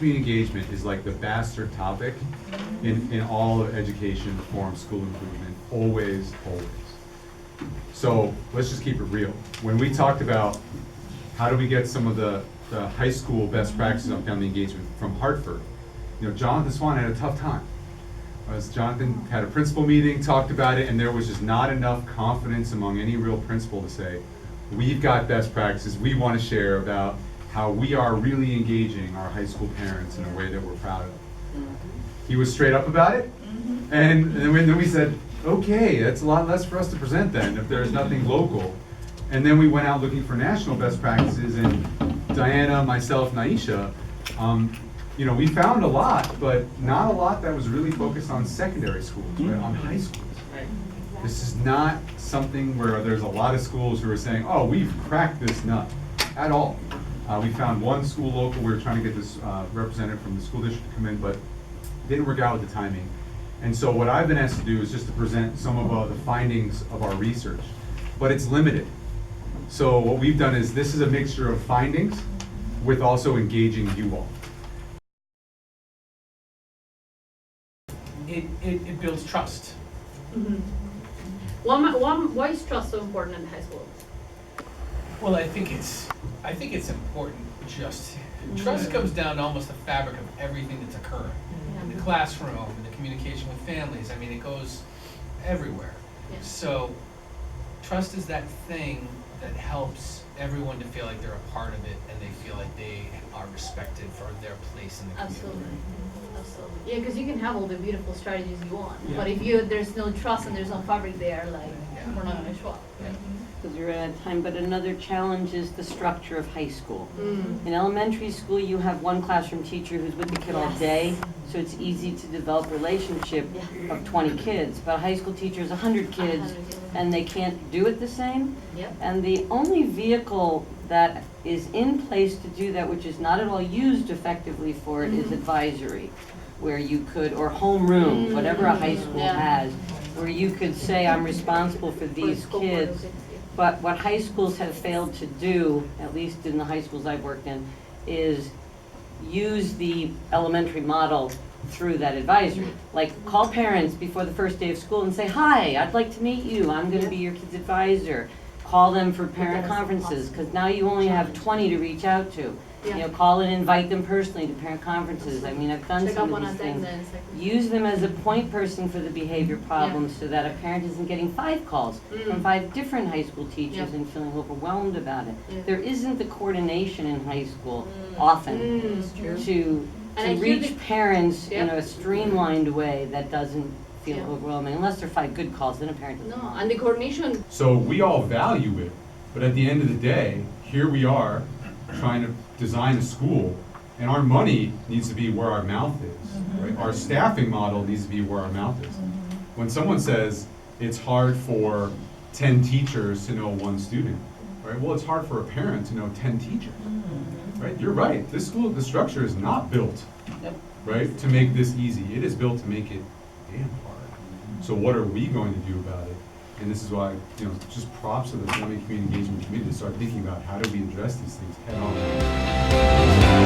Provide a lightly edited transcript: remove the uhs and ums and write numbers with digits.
community engagement is like the bastard topic in all of education, reform, school improvement, always, always. So let's just keep it real. When we talked about how do we get some of the high school best practices on family engagement from Hartford, Jonathan Swan had a tough time. Jonathan had a principal meeting, talked about it, and there was just not enough confidence among any real principal to say, we've got best practices we want to share about how we are really engaging our high school parents in a way that we're proud of. He was straight up about it, and then we said, okay, that's a lot less for us to present then if there's nothing local. And then we went out looking for national best practices, and Diana, myself, Naisha, we found a lot, but not a lot that was really focused on secondary schools, right, on high schools. This is not something where there's a lot of schools who are saying, oh, we've cracked this nut, at all. We found one school local, we were trying to get this representative from the school district to come in, but didn't work out with the timing. And so what I've been asked to do is just to present some of the findings of our research, but it's limited. So what we've done is, this is a mixture of findings with also engaging you all. It builds trust. Mm-hmm. Why is trust so important in high school? Well, I think it's important. Trust comes down to almost the fabric of everything that's occurring in the classroom, in the communication with families. I mean, it goes everywhere. Yeah. So trust is that thing that helps everyone to feel like they're a part of it, and they feel like they are respected for their place in the community. Absolutely. Yeah, because you can have all the beautiful strategies you want, Yeah. but if there's no trust and there's no fabric there, Yeah. we're not going to show up. Yeah. Because we're out of time, but another challenge is the structure of high school. Mm. In elementary school, you have one classroom teacher who's with the kid all Yes. day, so it's easy to develop a relationship Yeah. of 20 kids. But a high school teacher is 100 kids, 100 kids. and they can't do it the same. Yep. And the only vehicle that is in place to do that, which is not at all used effectively for it, is advisory, where you could, or homeroom, whatever a high school Yeah. has, where you could say, I'm responsible for these school board kids. of kids, yeah. But what high schools have failed to do, at least in the high schools I've worked in, is use the elementary model through that advisory. Like, call parents before the first day of school and say, hi, I'd like to meet you, I'm gonna be your kid's advisor. Call them for parent That's conferences, because now you only have 20 to reach out to. Yeah. Call and invite them personally to parent conferences. I mean, I've done Check some up of on these things. attendance. Use them as a point person for the behavior problems, so that a parent isn't getting 5 calls from 5 different high school teachers Yeah. and feeling overwhelmed about it. Yeah. There isn't the coordination in high school often to And I hear reach the- parents in Yep. a streamlined way that doesn't feel Yeah. overwhelming, unless they're 5 good calls, then a parent doesn't No, want. and the coordination. So we all value it, but at the end of the day, here we are trying to design a school, and our money needs to be where our mouth is, right? Our staffing model needs to be where our mouth is. When someone says it's hard for 10 teachers to know 1 student, right? Well, it's hard for a parent to know 10 teachers, right? You're right, the structure is not built, right, to make this easy. It is built to make it damn hard. So what are we going to do about it? And this is why, just props to the Family Community Engagement Committee to start thinking about how do we address these things head on.